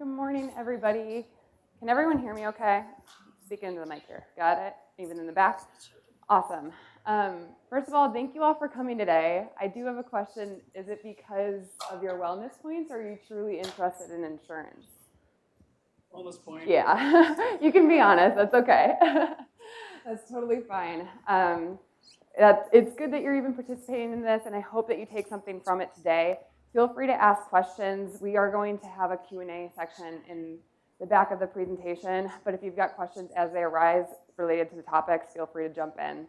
Good morning, everybody. Can everyone hear me okay? Speak into the mic here. Got it? Even in the back? Awesome. First of all, thank you all for coming today. I do have a question. Is it because of your wellness points, or are you truly interested in insurance? Wellness point. Yeah, you can be honest. That's okay. That's totally fine. It's good that you're even participating in this, and I hope that you take something from it today. Feel free to ask questions. We are going to have a Q&A section in the back of the presentation, but if you've got questions as they arise related to the topics, feel free to jump in.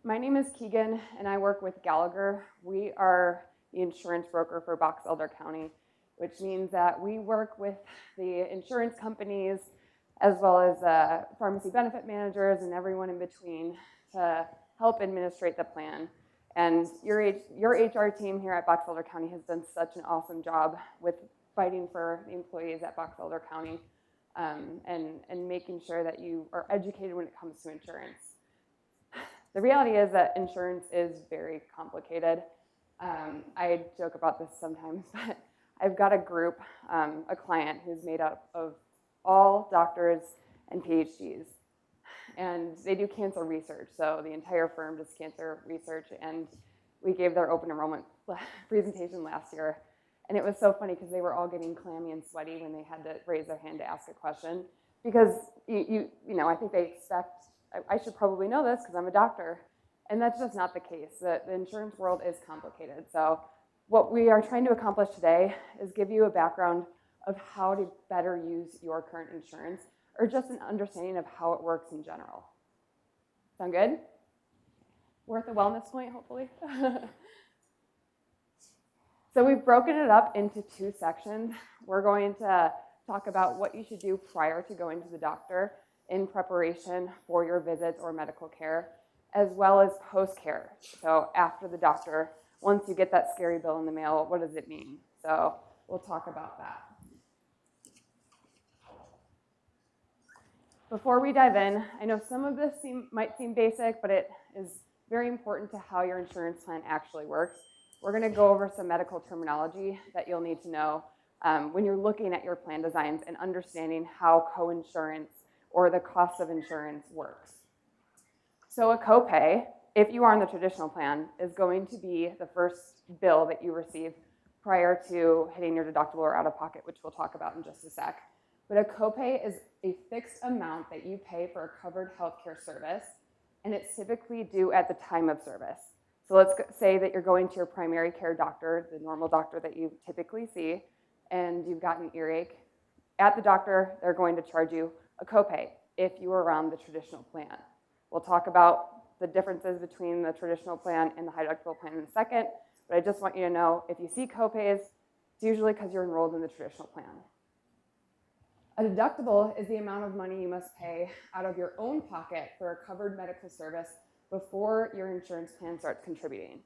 My name is Keegan, and I work with Gallagher. We are the insurance broker for Box Elder County, which means that we work with the insurance companies as well as pharmacy benefit managers and everyone in between to help administrate the plan. And your HR team here at Box Elder County has done such an awesome job with fighting for the employees at Box Elder County and making sure that you are educated when it comes to insurance. The reality is that insurance is very complicated. I joke about this sometimes, but I've got a group, a client who's made up of all doctors and PhDs. And they do cancer research, so the entire firm does cancer research, and we gave their open enrollment presentation last year. And it was so funny because they were all getting clammy and sweaty when they had to raise their hand to ask a question. Because, you know, I think they expect, I should probably know this because I'm a doctor. And that's just not the case. The insurance world is complicated. So what we are trying to accomplish today is give you a background of how to better use your current insurance, or just an understanding of how it works in general. Sound good? Worth a wellness point, hopefully. So we've broken it up into two sections. We're going to talk about what you should do prior to going to the doctor in preparation for your visits or medical care, as well as post-care. So after the doctor, once you get that scary bill in the mail, what does it mean? So we'll talk about that. Before we dive in, I know some of this might seem basic, but it is very important to how your insurance plan actually works. We're going to go over some medical terminology that you'll need to know when you're looking at your plan designs and understanding how coinsurance or the cost of insurance works. So a copay, if you are on the traditional plan, is going to be the first bill that you receive prior to hitting your deductible or out-of-pocket, which we'll talk about in just a sec. But a copay is a fixed amount that you pay for a covered healthcare service, and it's typically due at the time of service. So let's say that you're going to your primary care doctor, the normal doctor that you typically see, and you've got an earache. At the doctor, they're going to charge you a copay if you are around the traditional plan. We'll talk about the differences between the traditional plan and the high deductible plan in a second, but I just want you to know if you see copays, it's usually because you're enrolled in the traditional plan. A deductible is the amount of money you must pay out of your own pocket for a covered medical service before your insurance plan starts contributing.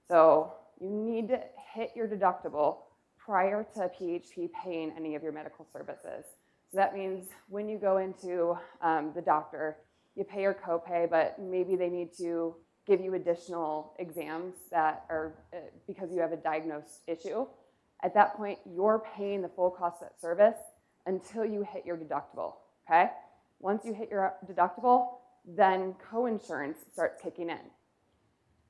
So you need to hit your deductible prior to PHP paying any of your medical services. So that means when you go into the doctor, you pay your copay, but maybe they need to give you additional exams that are because you have a diagnosed issue. At that point, you're paying the full cost of that service until you hit your deductible, okay? Once you hit your deductible, then coinsurance starts kicking in.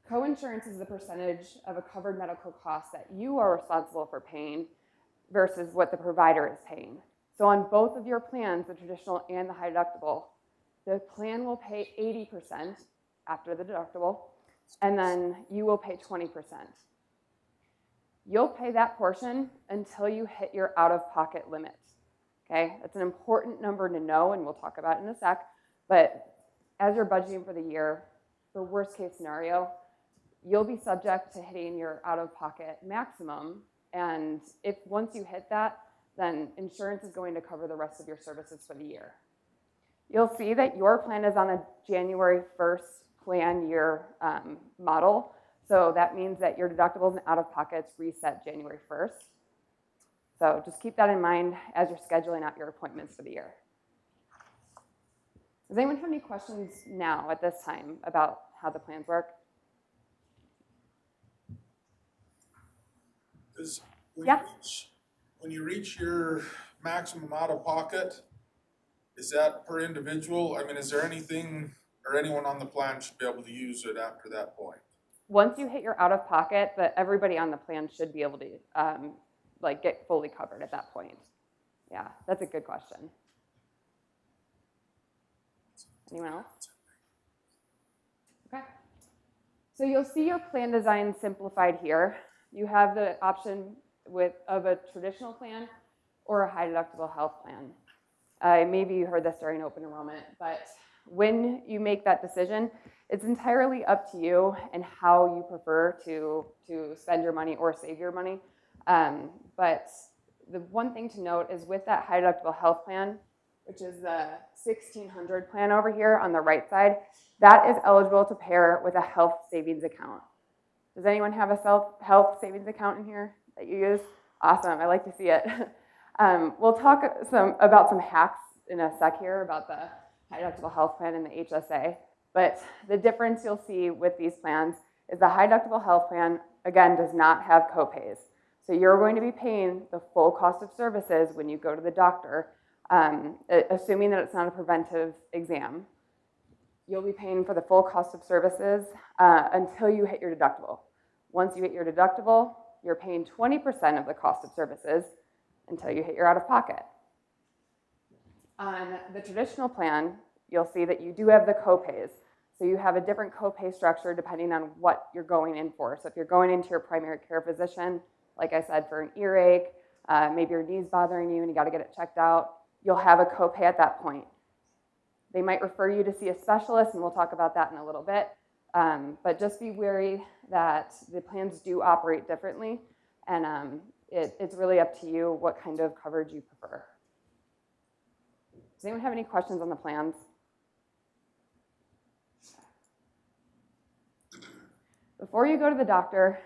Coinsurance is the percentage of a covered medical cost that you are responsible for paying versus what the provider is paying. So on both of your plans, the traditional and the high deductible, the plan will pay 80% after the deductible, and then you will pay 20%. You'll pay that portion until you hit your out-of-pocket limit. Okay, that's an important number to know, and we'll talk about it in a sec. But as you're budgeting for the year, for worst case scenario, you'll be subject to hitting your out-of-pocket maximum. And if once you hit that, then insurance is going to cover the rest of your services for the year. You'll see that your plan is on a January 1st plan year model. So that means that your deductibles and out-of-pockets reset January 1st. So just keep that in mind as you're scheduling out your appointments for the year. Does anyone have any questions now at this time about how the plans work? Does Yeah. when you reach your maximum out of pocket, is that per individual? I mean, is there anything or anyone on the plan should be able to use it after that point? Once you hit your out of pocket, but everybody on the plan should be able to like get fully covered at that point. Yeah, that's a good question. Anyone else? Okay. So you'll see your plan design simplified here. You have the option of a traditional plan or a high deductible health plan. Maybe you heard this during open enrollment, but when you make that decision, it's entirely up to you and how you prefer to spend your money or save your money. But the one thing to note is with that high deductible health plan, which is the 1600 plan over here on the right side, that is eligible to pair with a health savings account. Does anyone have a health savings account in here that you use? Awesome, I like to see it. We'll talk about some hacks in a sec here about the high deductible health plan and the HSA. But the difference you'll see with these plans is the high deductible health plan, again, does not have copays. So you're going to be paying the full cost of services when you go to the doctor, assuming that it's not a preventive exam. You'll be paying for the full cost of services until you hit your deductible. Once you hit your deductible, you're paying 20% of the cost of services until you hit your out of pocket. On the traditional plan, you'll see that you do have the copays. So you have a different copay structure depending on what you're going in for. So if you're going into your primary care physician, like I said, for an earache, maybe your knee's bothering you and you got to get it checked out, you'll have a copay at that point. They might refer you to see a specialist, and we'll talk about that in a little bit. But just be wary that the plans do operate differently, and it's really up to you what kind of coverage you prefer. Does anyone have any questions on the plans? Before you go to the doctor,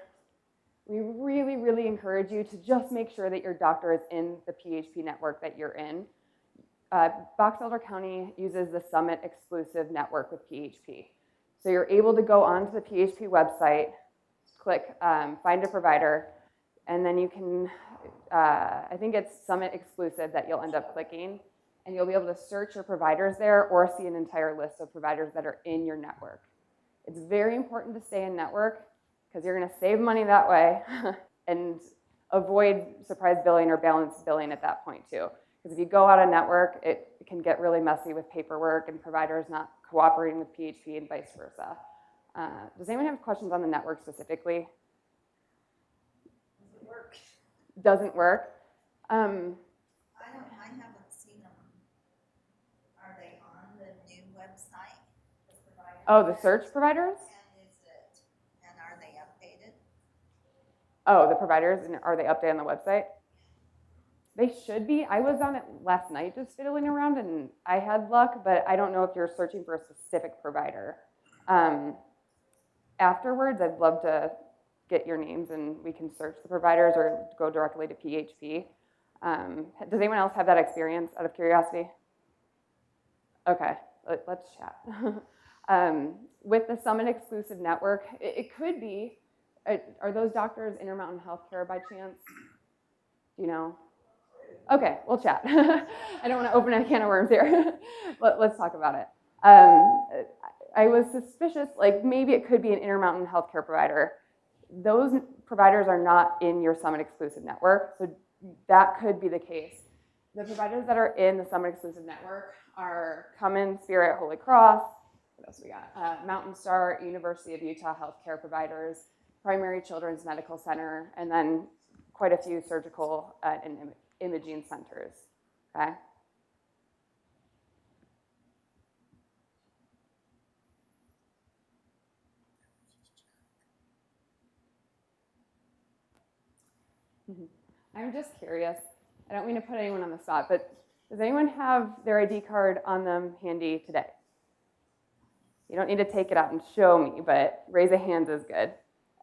we really, really encourage you to just make sure that your doctor is in the PHP network that you're in. Box Elder County uses the Summit exclusive network with PHP. So you're able to go onto the PHP website, click find a provider, and then you can, I think it's Summit exclusive that you'll end up clicking, and you'll be able to search your providers there or see an entire list of providers that are in your network. It's very important to stay in network because you're going to save money that way and avoid surprise billing or balance billing at that point too. Because if you go out of network, it can get really messy with paperwork and providers not cooperating with PHP and vice versa. Does anyone have questions on the network specifically? Doesn't work. Doesn't work. I haven't seen them. Are they on the new website? Oh, the search providers? And are they updated? Oh, the providers, and are they updated on the website? They should be. I was on it last night just fiddling around and I had luck, but I don't know if you're searching for a specific provider. Afterwards, I'd love to get your names and we can search the providers or go directly to PHP. Does anyone else have that experience out of curiosity? Okay, let's chat. With the Summit exclusive network, it could be, are those doctors Intermountain Healthcare by chance? Do you know? Okay, we'll chat. I don't want to open a can of worms here. Let's talk about it. I was suspicious, like maybe it could be an Intermountain Healthcare provider. Those providers are not in your Summit exclusive network, so that could be the case. The providers that are in the Summit exclusive network are Cummins, Spirit, Holy Cross. What else we got? Mountain Star, University of Utah healthcare providers, Primary Children's Medical Center, and then quite a few surgical and imaging centers. Okay. I'm just curious. I don't mean to put anyone on the spot, but does anyone have their ID card on them handy today? You don't need to take it out and show me, but raise a hand is good.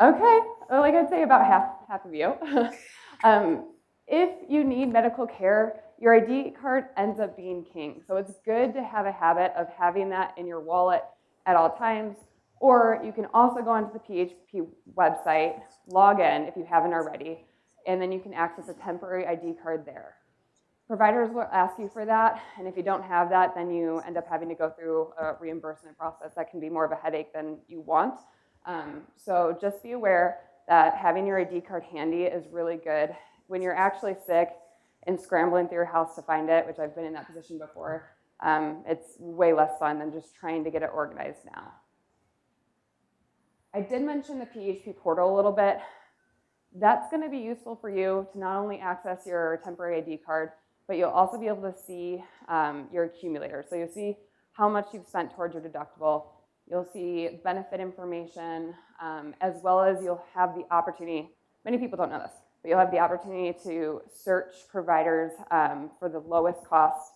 Okay, well, like I'd say about half of you. If you need medical care, your ID card ends up being king. So it's good to have a habit of having that in your wallet at all times. Or you can also go onto the PHP website, log in if you haven't already, and then you can access a temporary ID card there. Providers will ask you for that, and if you don't have that, then you end up having to go through a reimbursement process that can be more of a headache than you want. So just be aware that having your ID card handy is really good. When you're actually sick and scrambling through your house to find it, which I've been in that position before, it's way less fun than just trying to get it organized now. I did mention the PHP portal a little bit. That's going to be useful for you to not only access your temporary ID card, but you'll also be able to see your accumulator. So you'll see how much you've spent towards your deductible. You'll see benefit information, as well as you'll have the opportunity, many people don't know this, but you'll have the opportunity to search providers for the lowest cost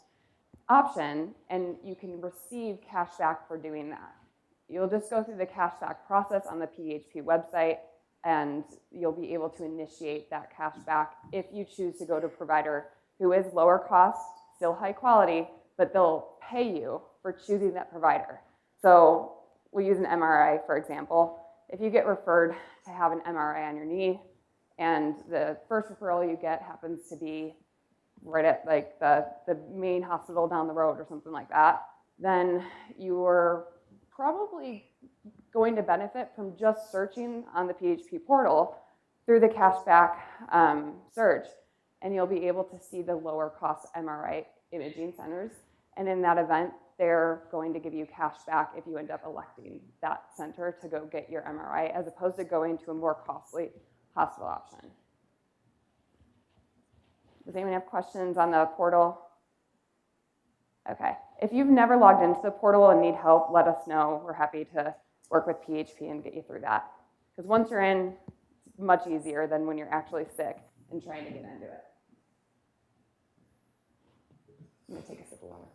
option, and you can receive cash back for doing that. You'll just go through the cash back process on the PHP website, and you'll be able to initiate that cash back if you choose to go to a provider who is lower cost, still high quality, but they'll pay you for choosing that provider. So we'll use an MRI, for example. If you get referred to have an MRI on your knee, and the first referral you get happens to be right at like the main hospital down the road or something like that, then you're probably going to benefit from just searching on the PHP portal through the cashback search, and you'll be able to see the lower cost MRI imaging centers. And in that event, they're going to give you cash back if you end up electing that center to go get your MRI, as opposed to going to a more costly hospital option. Does anyone have questions on the portal? Okay. If you've never logged into the portal and need help, let us know. We're happy to work with PHP and get you through that. Because once you're in, it's much easier than when you're actually sick and trying to get into it. I'm going to take a sip of water.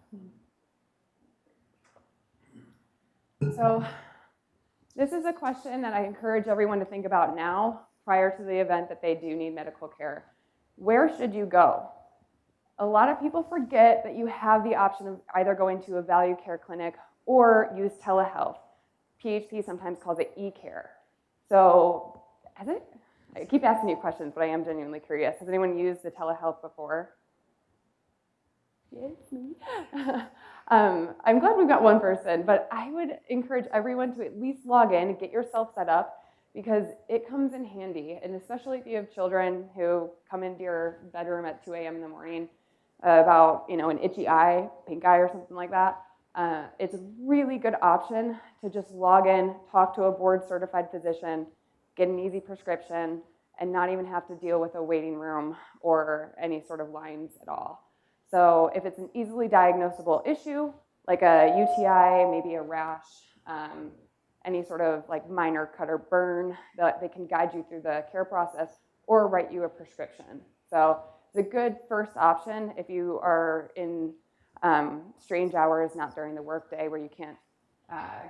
So this is a question that I encourage everyone to think about now, prior to the event that they do need medical care. Where should you go? A lot of people forget that you have the option of either going to a value care clinic or use telehealth. PHP sometimes calls it e-care. So I keep asking you questions, but I am genuinely curious. Has anyone used the telehealth before? Yes, me. I'm glad we've got one person, but I would encourage everyone to at least log in and get yourself set up, because it comes in handy, and especially if you have children who come into your bedroom at 2 a.m. in the morning about an itchy eye, pink eye, or something like that. It's a really good option to just log in, talk to a board-certified physician, get an easy prescription, and not even have to deal with a waiting room or any sort of lines at all. So if it's an easily diagnosable issue, like a UTI, maybe a rash, any sort of like minor cut or burn, they can guide you through the care process or write you a prescription. So it's a good first option if you are in strange hours, not during the workday where you can't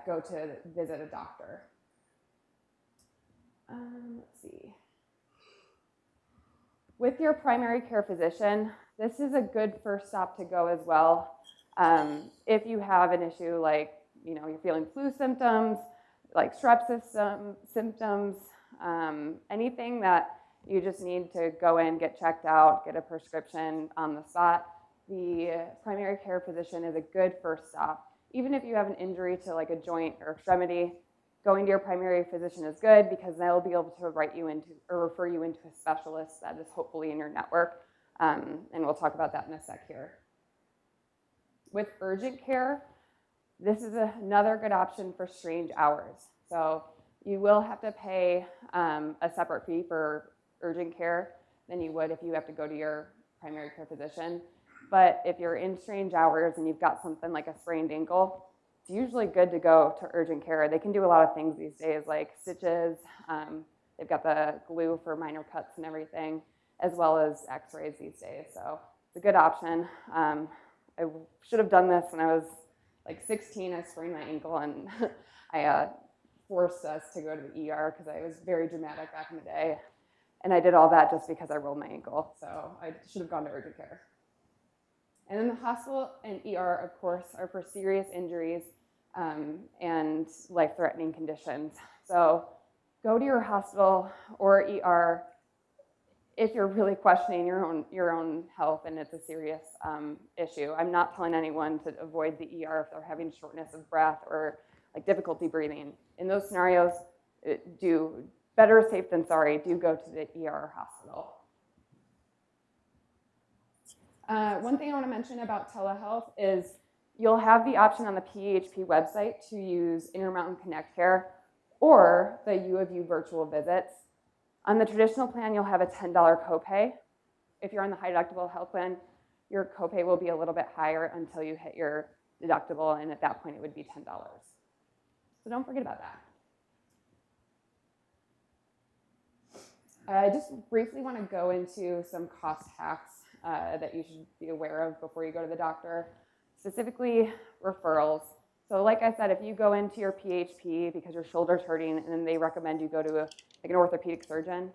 go to visit a doctor. Let's see. With your primary care physician, this is a good first stop to go as well. If you have an issue like, you're feeling flu symptoms, like strep symptoms, anything that you just need to go in, get checked out, get a prescription on the spot, the primary care physician is a good first stop. Even if you have an injury to like a joint or extremity, going to your primary physician is good, because they'll be able to write you into or refer you into a specialist that is hopefully in your network. And we'll talk about that in a sec here. With urgent care, this is another good option for strange hours. So you will have to pay a separate fee for urgent care than you would if you have to go to your primary care physician. But if you're in strange hours and you've got something like a sprained ankle, it's usually good to go to urgent care. They can do a lot of things these days, like stitches. They've got the glue for minor cuts and everything, as well as x-rays these days. So it's a good option. I should have done this when I was like 16. I sprained my ankle, and I forced us to go to the ER because I was very dramatic back in the day. And I did all that just because I rolled my ankle. So I should have gone to urgent care. And then the hospital and ER, of course, are for serious injuries and life-threatening conditions. So go to your hospital or ER if you're really questioning your own health and it's a serious issue. I'm not telling anyone to avoid the ER if they're having shortness of breath or like difficulty breathing. In those scenarios, better safe than sorry, do go to the ER or hospital. One thing I want to mention about telehealth is you'll have the option on the PHP website to use Intermountain Connect Care or the U of U virtual visits. On the traditional plan, you'll have a $10 copay. If you're on the high deductible health plan, your copay will be a little bit higher until you hit your deductible, and at that point it would be $10. So don't forget about that. I just briefly want to go into some cost hacks that you should be aware of before you go to the doctor, specifically referrals. So like I said, if you go into your PHP because your shoulder's hurting and then they recommend you go to an orthopedic surgeon,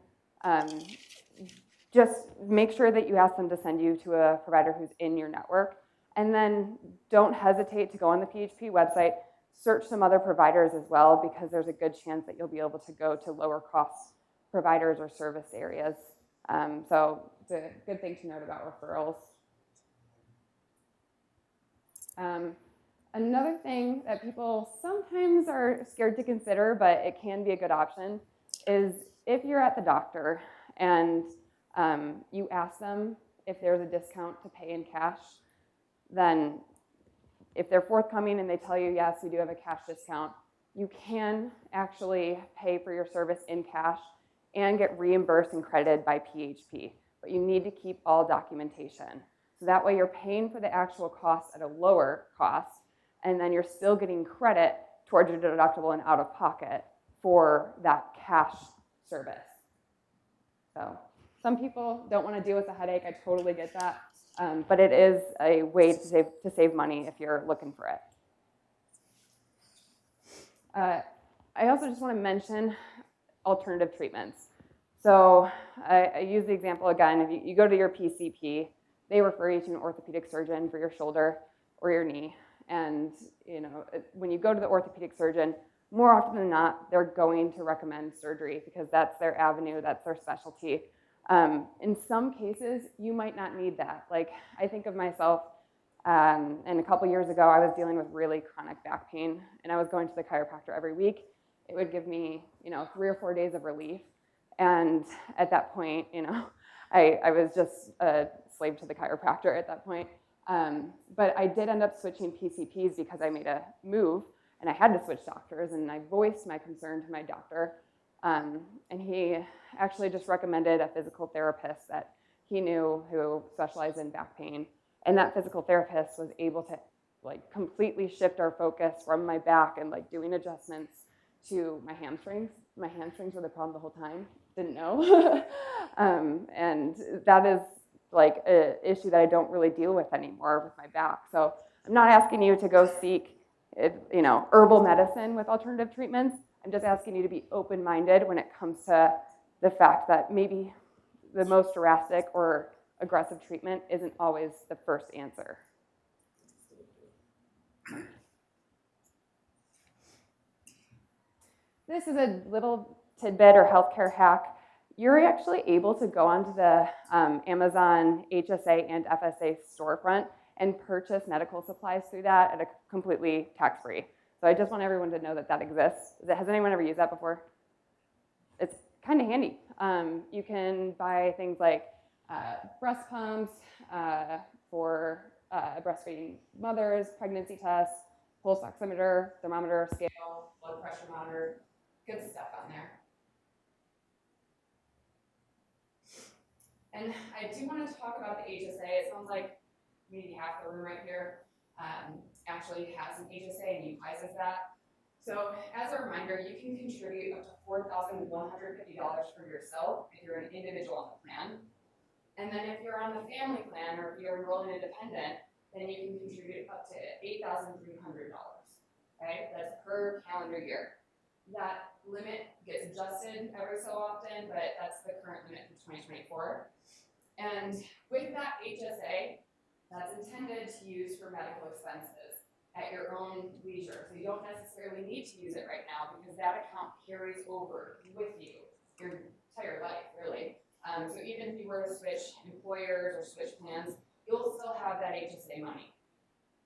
just make sure that you ask them to send you to a provider who's in your network. And then don't hesitate to go on the PHP website, search some other providers as well, because there's a good chance that you'll be able to go to lower cost providers or service areas. So it's a good thing to note about referrals. Another thing that people sometimes are scared to consider, but it can be a good option, is if you're at the doctor and you ask them if there's a discount to pay in cash, then if they're forthcoming and they tell you, yes, we do have a cash discount, you can actually pay for your service in cash and get reimbursed and credited by PHP. But you need to keep all documentation. So that way you're paying for the actual cost at a lower cost, and then you're still getting credit towards your deductible and out of pocket for that cash service. So some people don't want to deal with the headache. I totally get that. But it is a way to save money if you're looking for it. I also just want to mention alternative treatments. So I use the example again, if you go to your PCP, they refer you to an orthopedic surgeon for your shoulder or your knee. And when you go to the orthopedic surgeon, more often than not, they're going to recommend surgery because that's their avenue, that's their specialty. In some cases, you might not need that. Like I think of myself, and a couple years ago, I was dealing with really chronic back pain, and I was going to the chiropractor every week. It would give me, 3 or 4 days of relief. And at that point, I was just a slave to the chiropractor at that point. But I did end up switching PCPs because I made a move, and I had to switch doctors, and I voiced my concern to my doctor. And he actually just recommended a physical therapist that he knew who specialized in back pain. And that physical therapist was able to completely shift our focus from my back and doing adjustments to my hamstrings. My hamstrings were the problem the whole time, didn't know. And that is an issue that I don't really deal with anymore with my back. So I'm not asking you to go seek herbal medicine with alternative treatments. I'm just asking you to be open-minded when it comes to the fact that maybe the most drastic or aggressive treatment isn't always the first answer. This is a little tidbit or healthcare hack. You're actually able to go onto the Amazon HSA and FSA storefront and purchase medical supplies through that at a completely tax-free. So I just want everyone to know that that exists. Has anyone ever used that before? It's kind of handy. You can buy things like breast pumps for breastfeeding mothers, pregnancy tests, pulse oximeter, thermometer, scale, blood pressure monitor, good stuff on there. And I do want to talk about the HSA. It sounds like maybe half the room right here actually has an HSA and utilizes that. So as a reminder, you can contribute up to $4,150 for yourself if you're an individual on the plan. And then if you're on the family plan or if you're enrolled in independent, then you can contribute up to $8,300. Okay, that's per calendar year. That limit gets adjusted every so often, but that's the current limit for 2024. And with that HSA, that's intended to use for medical expenses at your own leisure. So you don't necessarily need to use it right now because that account carries over with you your entire life, really. So even if you were to switch employers or switch plans, you'll still have that HSA money.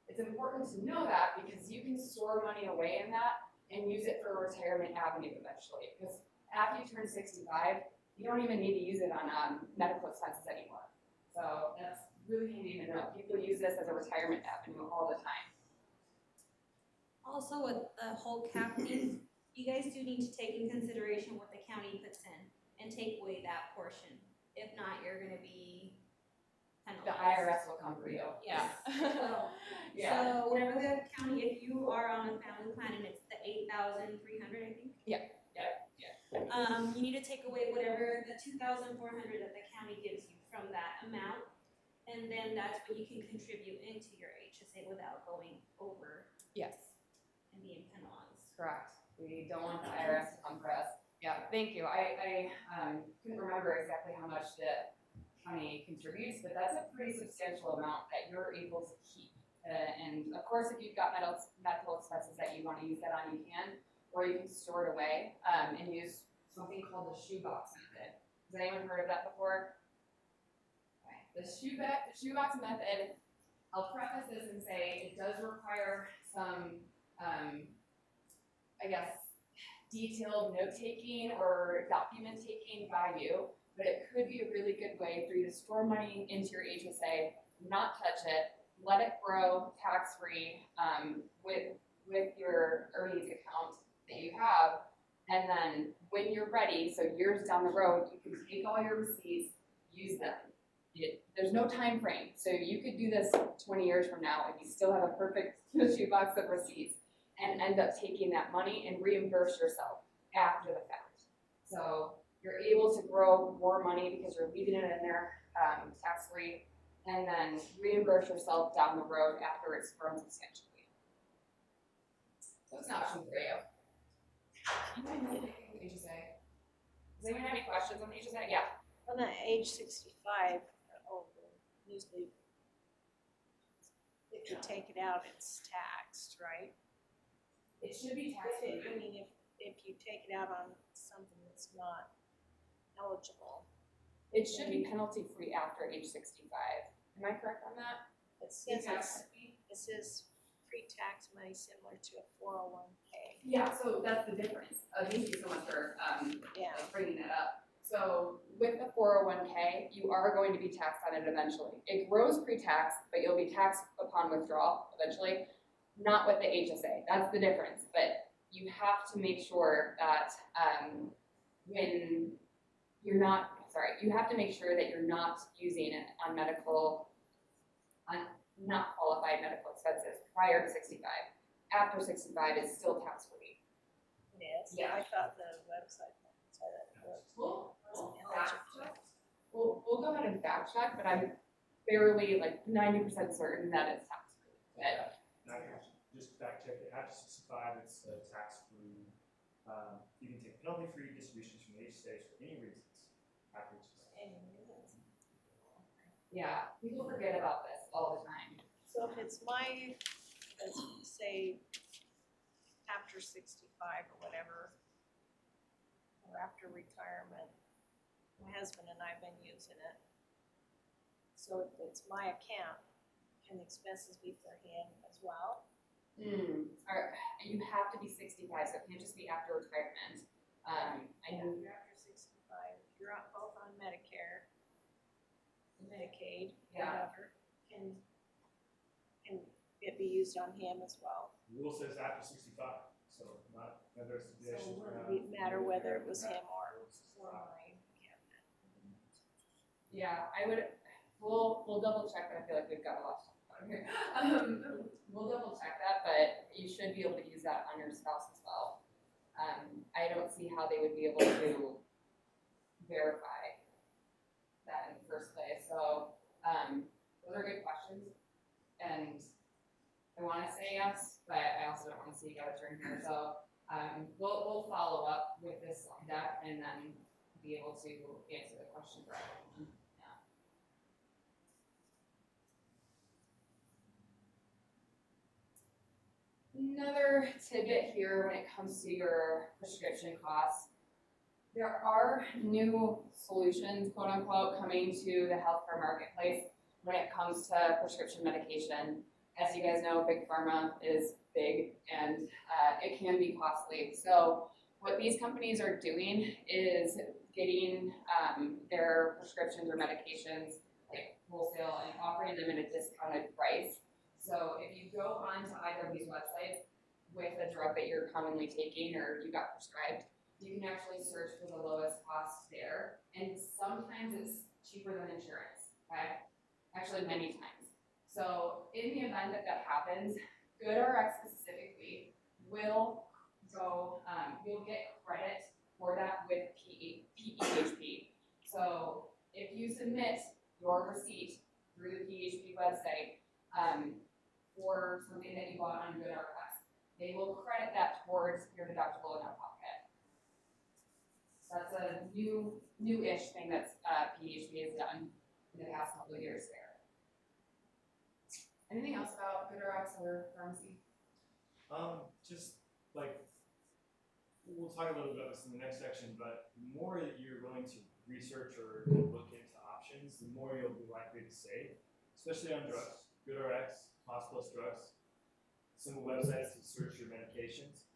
It's important to know that because you can store money away in that and use it for a retirement avenue eventually. Because after you turn 65, you don't even need to use it on medical expenses anymore. So that's really handy to know. People use this as a retirement avenue all the time. Also with the whole capping, you guys do need to take in consideration what the county puts in and take away that portion. If not, you're gonna be The penalized. IRS will come for you. Yes. Yeah. So whatever the county, if you are on a family plan and it's the 8,300, I think. Yeah. You need to take away whatever the 2,400 that the county gives you from that amount. And then that's what you can contribute into your HSA without going over Yes. and being penalized. Correct. We don't want the IRS to come for us. Yeah, thank you. I couldn't remember exactly how much the county contributes, but that's a pretty substantial amount that you're able to keep. And of course, if you've got medical expenses that you want to use that on, you can, or you can store it away and use something called the shoebox method. Has anyone heard of that before? Okay. The shoebox method, I'll preface this and say it does require some, I guess, detailed note-taking or document taking by you, but it could be a really good way for you to store money into your HSA, not touch it, let it grow tax-free with your earnings account that you have, and then when you're ready, so years down the road, you can take all your receipts, use them. There's no time frame, so you could do this 20 years from now and you still have a perfect shoebox of receipts and end up taking that money and reimburse yourself after the fact. So you're able to grow more money because you're leaving it in there tax-free, and then reimburse yourself down the road after it's grown substantially. So it's an option for you. HSA. Does anyone have any questions on the HSA? Yeah. On the age 65 or older, usually if you take it out, it's taxed, right? It should be I tax-free. mean, if you take it out on something that's not eligible, It should be penalty-free after age 65. Am I correct on that? it says Tax- it says pre-tax money similar to a 401k. Yeah, so that's the difference. Thank you so much for Yeah. bringing that up. So with the 401k, you are going to be taxed on it eventually. It grows pre-tax, but you'll be taxed upon withdrawal eventually, not with the HSA. That's the difference. But you have to make sure that when you're not, you have to make sure that you're not using it on not qualified medical expenses prior to 65. After 65 is still tax-free. It is? Yeah. I thought the website said it was. We'll go ahead and fact check, but I'm fairly like 90% certain that it's tax-free. But Just fact check it, after 65, it's tax-free. You can take penalty-free distributions from the HSA for any reasons after 65. yeah, people forget about this all the time. So if it's let's say, after 65 or whatever, or after retirement, my husband and I have been using it. So if it's my account, can the expenses be for him as well? Alright, you have to be 65, so it can't just be after retirement. I know. If you're after 65, if you're both on Medicare, Medicaid, Yeah. whatever, can it be used on him as well? The rule says after 65, so not whether it's So addition it or not. wouldn't matter whether it was him or my cabinet. Yeah, we'll double check, but I feel like we've got a lot to talk about here. We'll double check that, but you should be able to use that on your spouse as well. I don't see how they would be able to verify that in the first place, so, those are good questions. And I wanna say yes, but I also don't wanna see you guys during here, so, we'll follow up with this slide deck and then be able to answer the question for everyone. Another tidbit here when it comes to your prescription costs. There are new solutions, quote unquote, coming to the healthcare marketplace when it comes to prescription medication. As you guys know, big pharma is big and it can be costly. So what these companies are doing is getting their prescriptions or medications like wholesale and offering them at a discounted price. So if you go onto either of these websites with a drug that you're commonly taking or you got prescribed, you can actually search for the lowest cost there. And sometimes it's cheaper than insurance, okay? Actually, many times. So in the event that that happens, GoodRx specifically will go, you'll get credit for that with PEHP. So if you submit your receipt through the PEHP website for something that you bought on GoodRx, they will credit that towards your deductible in out pocket. That's a new-ish thing that PEHP has done in the past couple of years there. Anything else about GoodRx or pharmacy? Just like, we'll talk a little bit about this in the next section, but the more that you're willing to research or look into options, the more you'll be likely to save, especially on drugs. GoodRx, Cost Plus Drugs, simple websites to search your medications.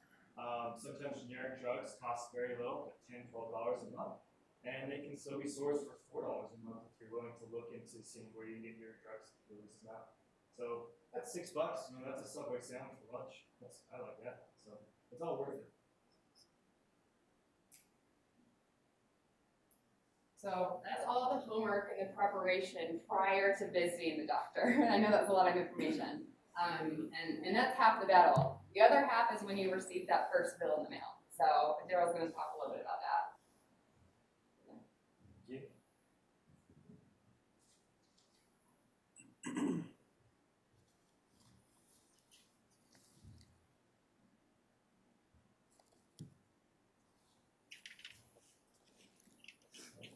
Sometimes generic drugs cost very little, like $10, $12 a month, and they can still be sourced for $4 a month if you're willing to look into seeing where you can get your drugs for the least amount. So that's $6. That's a Subway sandwich for lunch. I like that. So it's all worth it. So that's all the homework and the preparation prior to visiting the doctor. I know that's a lot of information. And that's half the battle. The other half is when you receive that first bill in the mail. So Daryl's going to talk a little bit about that.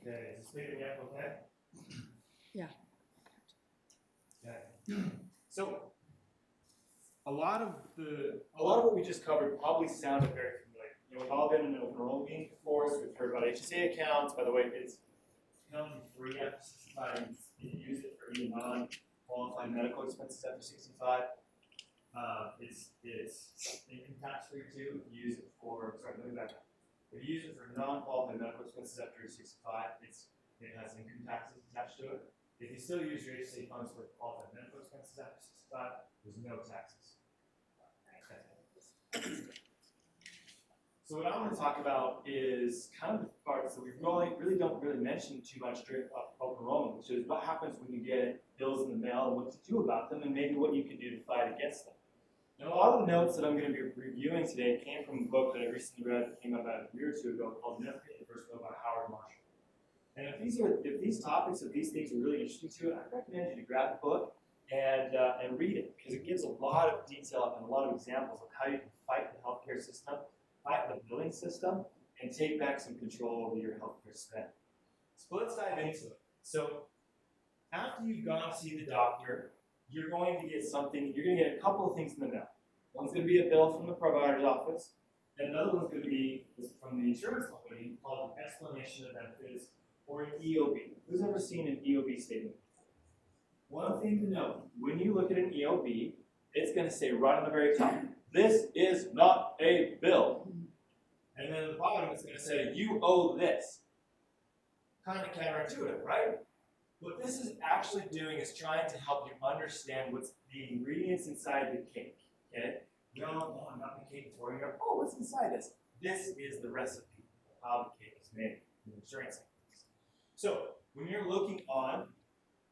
Okay, is this picking up okay? Yeah. Okay. So a lot of what we just covered probably sounded very familiar. We've all been in an open enrollment meeting before, so we've heard about HSA accounts. By the way, it's penalty free after 65. You can use it for any non-qualified medical expenses after 65. It's income tax free too. If you use it for, let me back up. If you use it for non-qualified medical expenses after 65, it has income taxes attached to it. If you still use your HSA funds for qualified medical expenses after 65, there's no taxes. So what I want to talk about is kind of the parts that we really don't mention too much during open enrollment, which is what happens when you get bills in the mail and what to do about them, and maybe what you can do to fight against them. Now, a lot of the notes that I'm going to be reviewing today came from a book that I recently read that came out about a year or two ago called Never Forget the First Bill by Howard Marshall. And if these topics, if these things are really interesting to you, I recommend you to grab the book and read it, because it gives a lot of detail and a lot of examples of how you can fight the healthcare system, fight the billing system, and take back some control over your healthcare spend. So let's dive into it. So after you've gone to see the doctor, you're going to get a couple of things in the mail. One's going to be a bill from the provider's office, and another one's going to be from the insurance company called an explanation of benefits, or an EOB. Who's ever seen an EOB statement? One thing to note, when you look at an EOB, it's going to say right on the very top, this is not a bill. And then at the bottom, it's going to say, you owe this. Kind of counterintuitive, right? What this is actually doing is trying to help you understand what's the ingredients inside the cake, okay? No, I'm not the cake before you go, oh, what's inside this? This is the recipe of how the cake is made in insurance companies. So, when you're looking on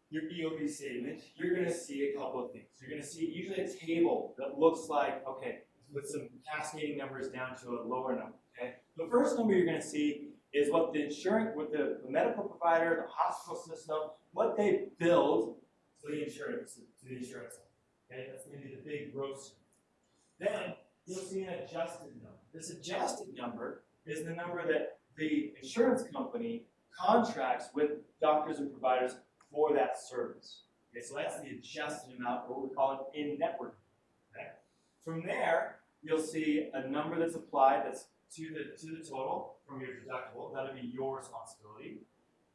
your EOB statement, you're going to see a couple of things. You're going to see usually a table that looks like, okay, with some cascading numbers down to a lower number, okay? The first number you're going to see is what the medical provider, the hospital system, what they billed to the insurance okay? That's going to be the big gross. Then you'll see an adjusted number. This adjusted number is the number that the insurance company contracts with doctors and providers for that service. Okay, so that's the adjusted amount, what we call an in-network. Okay? From there, you'll see a number that's applied that's to the total from your deductible. That'll be your responsibility.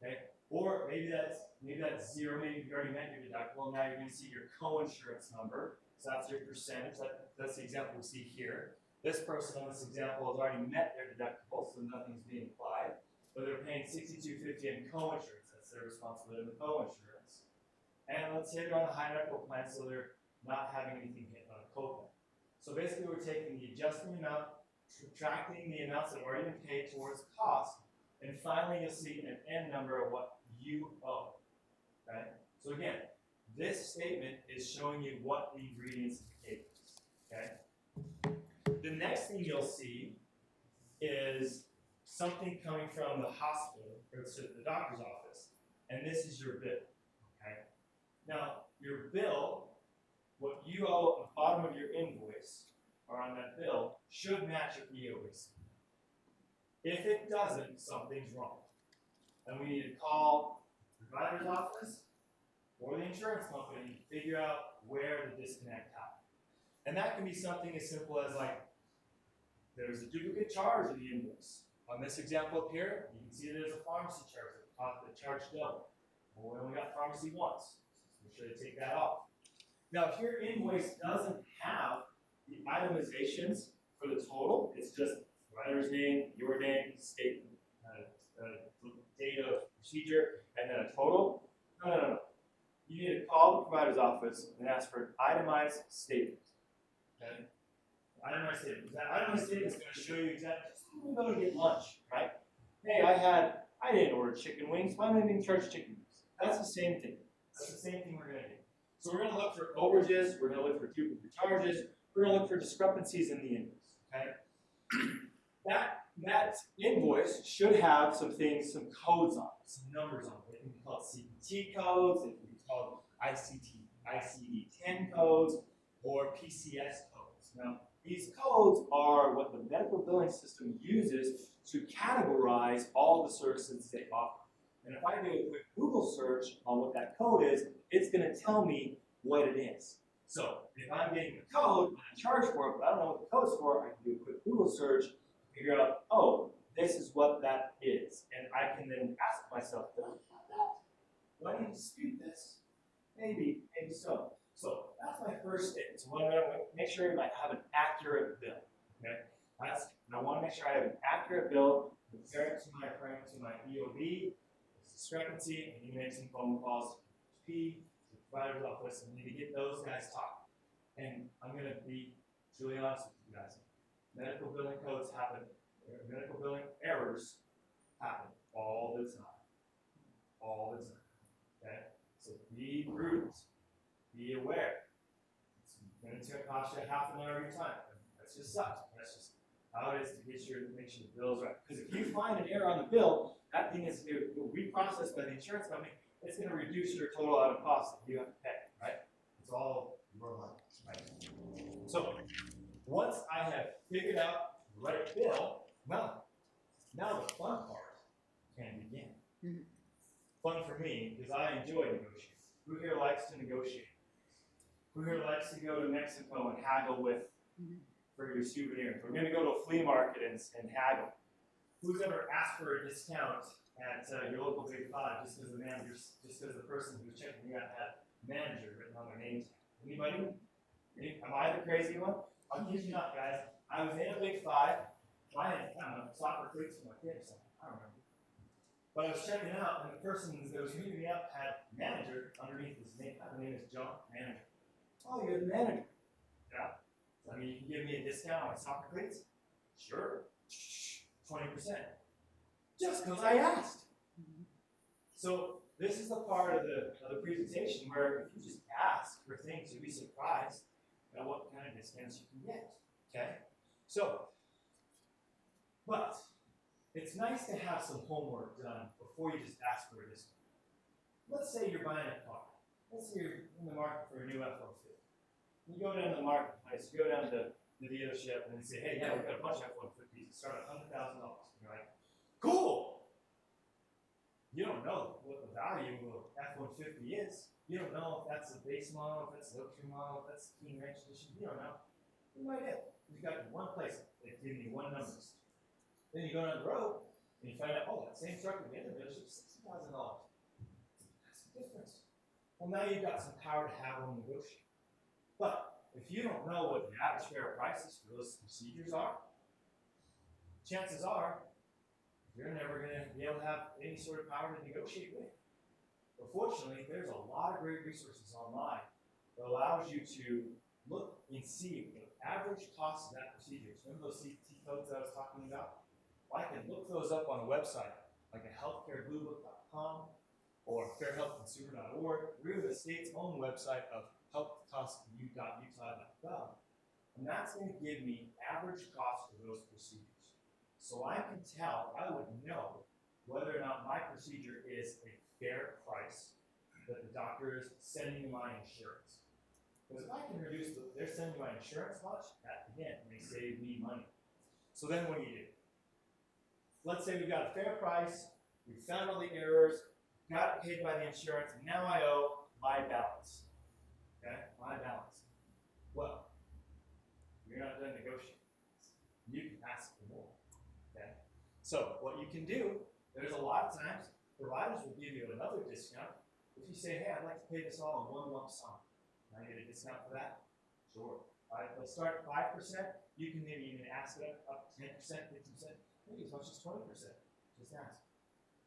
Okay? Or maybe that's zero. Maybe you already met your deductible. Now you're going to see your co-insurance number. So that's your percentage. That's the example we see here. This person on this example has already met their deductible, so nothing's being applied. But they're paying $62.50 in co-insurance. That's their responsibility in the co-insurance. And let's say they're on a high medical plan, so they're not having anything hit on a copay. So basically, we're taking the adjusting amount, subtracting the amounts that were already been paid towards cost, and finally you'll see an end number of what you owe. Okay? So again, this statement is showing you what the ingredients of the cake is. Okay? The next thing you'll see is something coming from the hospital or the doctor's office, and this is your bill. Okay? Now, your bill, what you owe at the bottom of your invoice or on that bill, should match your EOS. If it doesn't, something's wrong. And we need to call the provider's office or the insurance company to figure out where the disconnect happened. And that can be something as simple as like, there's a duplicate charge in the invoice. On this example up here, you can see there's a pharmacy charge at the top that charged double. Well, we only got pharmacy once, so make sure to take that off. Now, if your invoice doesn't have the itemizations for the total, it's just provider's name, your name, state, date of procedure, and then a total. No. You need to call the provider's office and ask for an itemized statement. Okay? Itemized statement. That itemized statement is going to show you exactly. I'm going to get lunch, right? Hey, I didn't order chicken wings. Why am I being charged chicken wings? That's the same thing. That's the same thing we're going to do. So we're going to look for overages. We're going to look for duplicate charges. We're going to look for discrepancies in the invoice. Okay? That invoice should have some things, some codes on it, some numbers on it. They can be called CPT codes. They can be called ICD-10 codes or PCS codes. Now, these codes are what the medical billing system uses to categorize all the services they offer. And if I do a quick Google search on what that code is, it's going to tell me what it is. So if I'm getting the code and I charge for it, but I don't know what the code's for, I can do a quick Google search, figure out, oh, this is what that is. And I can then ask myself, do I need to dispute this? Maybe so. So that's my first thing. So I want to make sure I have an accurate bill. Okay? I want to make sure I have an accurate bill, compare it to my EOB, discrepancy, and you make some phone calls to the provider's office, and you need to get those guys talking. And I'm going to be truly honest with you guys. Medical billing codes happen, medical billing errors happen all the time. All the time. Okay? So be prudent. Be aware. It's going to cost you half an hour of your time. That's just sucks. That's just how it is to make sure the bill's right. Because if you find an error on the bill, that thing is reprocessed by the insurance company. It's going to reduce your total out of cost that you have to pay. Right? It's all your money. Right? So once I have figured out the right bill, well, now the fun part can begin. Mm-hmm. Fun for me because I enjoy negotiating. Who here likes to negotiate? Who here likes to go to Mexico and haggle for your souvenir? We're going to go to a flea market and haggle. Who's ever asked for a discount at your local Big Five just because the person who's checking you out had manager written on their name tag? Anybody? Am I the crazy one? I'll kid you not, guys. I was in a Big Five buying, soccer cleats for my kid or something. I don't remember. But I was checking out, and the person that was meeting me up had manager underneath his name. My name is John, manager. Oh, you're the manager. Yeah. So, I mean, you can give me a discount on soccer cleats? Sure. 20%. Just because I asked. So this is the part of the presentation where if you just ask for things, you'll be surprised at what kind of discounts you can get. Okay? So, but it's nice to have some homework done before you just ask for a discount. Let's say you're buying a car. Let's say you're in the market for a new F-150. You go down to the marketplace, you go down to the dealership, and they say, hey, yeah, we've got a bunch of F-150s that start at $100,000. And you're like, cool! You don't know what the value of F-150 is. You don't know if that's a base model, if that's a luxury model, if that's a King Ranch edition. You don't know. What do I do? You've got one place. They've given you one number. Then you go down the road and you find out, oh, that same truck at the end of it is $60,000. That's the difference. Well, now you've got some power to have them negotiate. But if you don't know what the average fair prices for those procedures are, chances are you're never going to be able to have any sort of power to negotiate with. But fortunately, there's a lot of great resources online that allows you to look and see the average cost of that procedure. Remember those CT codes that I was talking about? Well, I can look those up on a website like a healthcarebluebook.com or fairhealthconsumer.org, or the state's own website of healthcostu.utah.gov. And that's going to give me average cost for those procedures. So I can tell, I would know whether or not my procedure is a fair price that the doctor is sending my insurance. Because if I can reduce they're sending my insurance much, that again may save me money. So then what do you do? Let's say we got a fair price, we found all the errors, got it paid by the insurance, and now I owe my balance. Okay, my balance. Well, you're not done negotiating. You can ask for more. Okay? So what you can do, there's a lot of times providers will give you another discount if you say, hey, I'd like to pay this all in one lump sum. Can I get a discount for that? Sure. All right, let's start at 5%. You can maybe even ask it up to 10%, 50%, maybe as much as 20%. Just ask.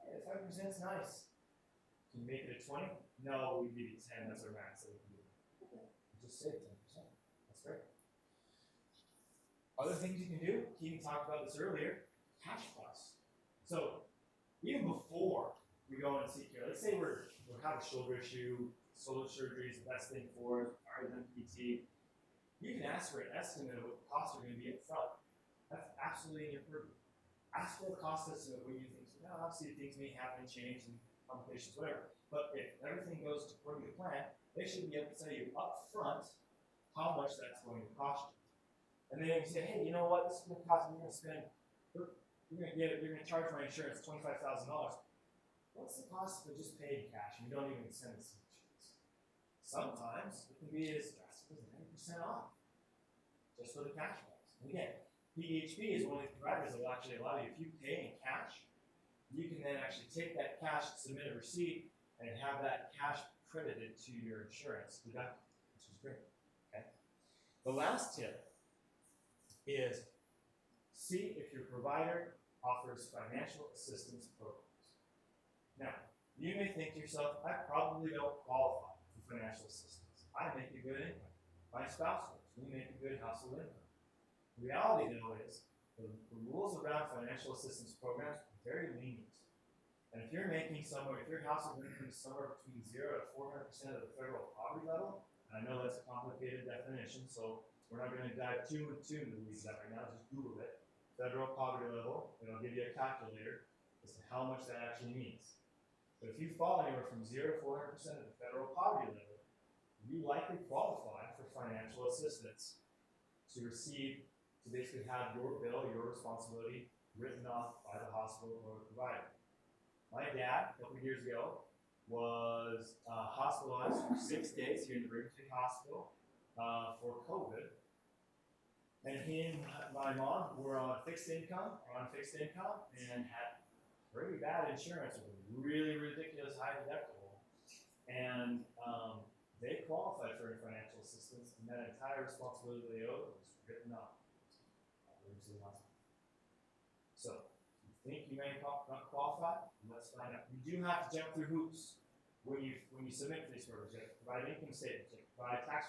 Hey, 5% is nice. Can you make it a 20? No, we give you 10. That's our max. So we can do it. Okay. Just save 10%. That's great. Other things you can do, Keaton talked about this earlier, cash plus. So even before we go in and seek care, let's say we have a shoulder issue, shoulder surgery is the best thing for us, other than PT. You can ask for an estimate of what the costs are going to be up front. That's absolutely in your purview. Ask for a cost estimate of what you think. Now, obviously, things may happen, change, and complications, whatever. But if everything goes according to plan, they should be able to tell you up front how much that's going to cost you. And then you say, hey, you know what? This is going to cost me. You're going to charge my insurance $25,000. What's the cost of just paying cash and you don't even send us insurance? Sometimes it can be as drastic as 90% off just for the cash price. And again, PHP is one of these providers that will actually allow you, if you pay in cash, you can then actually take that cash, submit a receipt, and have that cash credited to your insurance deductible, which is great. Okay. The last tip is see if your provider offers financial assistance programs. Now, you may think to yourself, I probably don't qualify for financial assistance. I make a good income. My spouse does. We make a good household income. The reality, though, is the rules around financial assistance programs are very lenient. And if you're making if your household income is somewhere between 0 to 400% of the federal poverty level, and I know that's a complicated definition, so we're not going to dive too into the weeds right now, just Google it. Federal poverty level, and I'll give you a calculator as to how much that actually means. But if you fall anywhere from 0 to 400% of the federal poverty level, you likely qualify for financial assistance to basically have your bill, your responsibility written off by the hospital or the provider. My dad, a couple of years ago, was hospitalized for 6 days here in the Brigham Hospital for COVID. And he and my mom were on fixed income, and had pretty bad insurance with a really ridiculous high deductible. And they qualified for financial assistance, and that entire responsibility they owed was written off. So, if you think you may not qualify, let's find out. You do have to jump through hoops when you submit for these programs. You have to provide income statements, you have to provide tax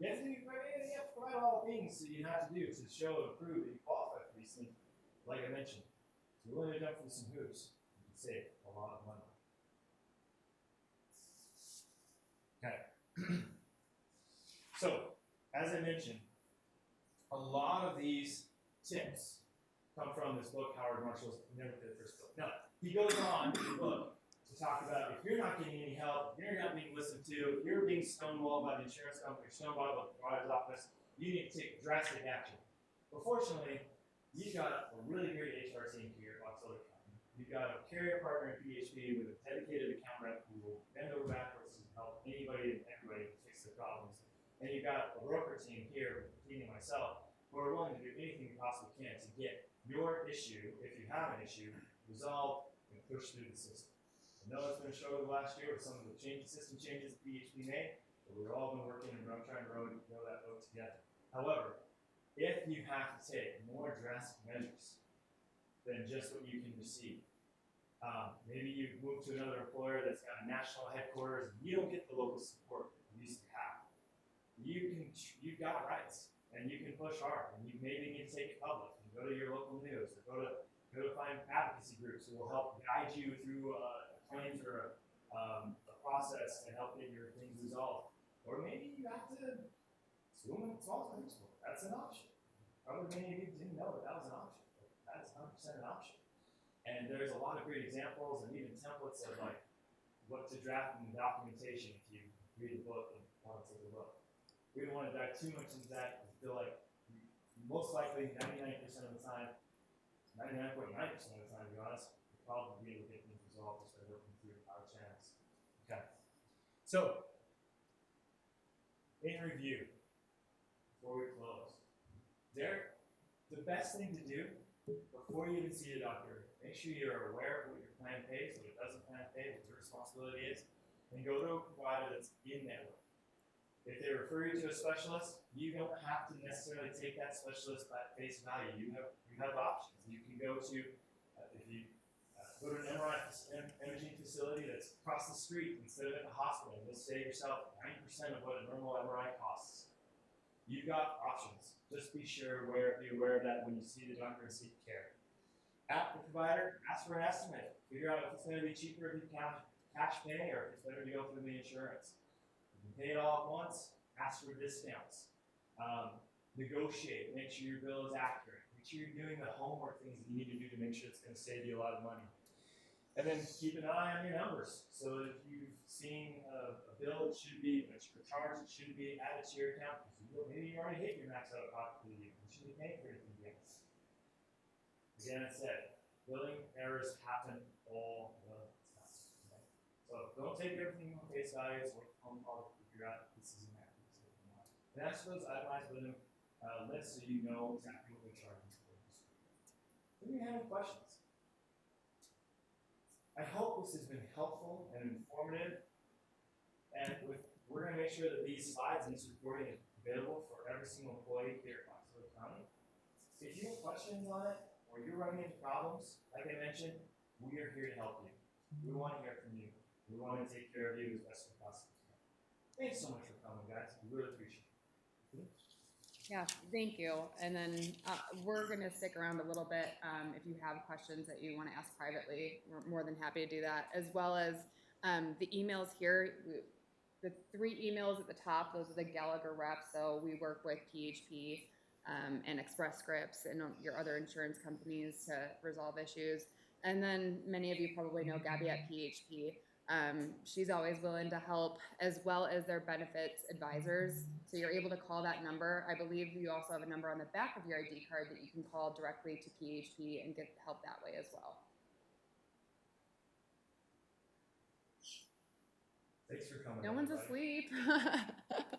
returns. You have to provide all the things that you have to do to show and prove that you qualify for these things. Like I mentioned, if you're willing to jump through some hoops, you can save a lot of money. Okay. So, as I mentioned, a lot of these tips come from this book, Howard Marshall's Never Did the First Book. Now, he goes on in the book to talk about if you're not getting any help, if you're not being listened to, if you're being stonewalled by the insurance company, stonewalled by the provider's office, you need to take drastic action. But fortunately, you've got a really great HR team here at Auxiliary County. You've got a carrier partner in PHP with a dedicated account rep who will bend over backwards and help anybody and everybody fix their problems. And you've got a broker team here, including myself, who are willing to do anything we possibly can to get your issue, if you have an issue, resolved and pushed through the system. I know it's been a struggle last year with some of the system changes PHP made, but we've all been working and trying to row that boat together. However, if you have to take more drastic measures than just what you can receive, maybe you move to another employer that's got a national headquarters and you don't get the local support that you used to have. You've got rights and you can push hard and you maybe need to take it public and go to your local news or go to find advocacy groups who will help guide you through claims or a process and help get your things resolved. Or maybe you have to sue them in small claims court. That's an option. Probably many of you didn't know that was an option. That is 100% an option. And there's a lot of great examples and even templates of like what to draft in the documentation if you read the book and want to take a look. We don't want to dive too much into that because I feel like most likely 99% of the time, 99.9% of the time, to be honest, we'll probably be able to get things resolved just by working through our channels. Okay. So, in review, before we close, the best thing to do before you even see a doctor, make sure you're aware of what your plan pays, what it doesn't plan pay, what your responsibility is, and go to a provider that's in network. If they refer you to a specialist, you don't have to necessarily take that specialist at face value. You have options. You can go to if you go to an MRI imaging facility that's across the street instead of at the hospital, you'll save yourself 90% of what a normal MRI costs. You've got options. Just be aware of that when you see the doctor and seek care. At the provider, ask for an estimate. Figure out if it's going to be cheaper if you cash pay or if it's better to go through the insurance. If you pay it all at once, ask for discounts. Negotiate. Make sure your bill is accurate. Make sure you're doing the homework things that you need to do to make sure it's going to save you a lot of money. And then keep an eye on your numbers. So if you've seen a bill, it should be a charge, it should be added to your account. Maybe you already hit your max out of pocket for the year. You shouldn't be paying for anything yet. Again, I said, billing errors happen all the time. Okay? So don't take everything on face value. It's like a phone call to figure out this isn't happening. And that's those itemized billing lists so you know exactly what they're charging for. Do you have any questions? I hope this has been helpful and informative. And we're going to make sure that these slides and this recording is available for every single employee here at Consumerism County. If you have questions on it or you're running into problems, like I mentioned, we are here to help you. We want to hear from you. We want to take care of you as best we possibly can. Thanks so much for coming, guys. We really appreciate it. Yeah, thank you. And then we're going to stick around a little bit. If you have questions that you want to ask privately, we're more than happy to do that, as well as the emails here. The 3 emails at the top, those are the Gallagher reps. So we work with PHP and Express Scripts and your other insurance companies to resolve issues. And then many of you probably know Gabby at PHP. She's always willing to help, as well as their benefits advisors. So you're able to call that number. I believe you also have a number on the back of your ID card that you can call directly to PHP and get help that way as well. Thanks for coming. No one's everybody. asleep.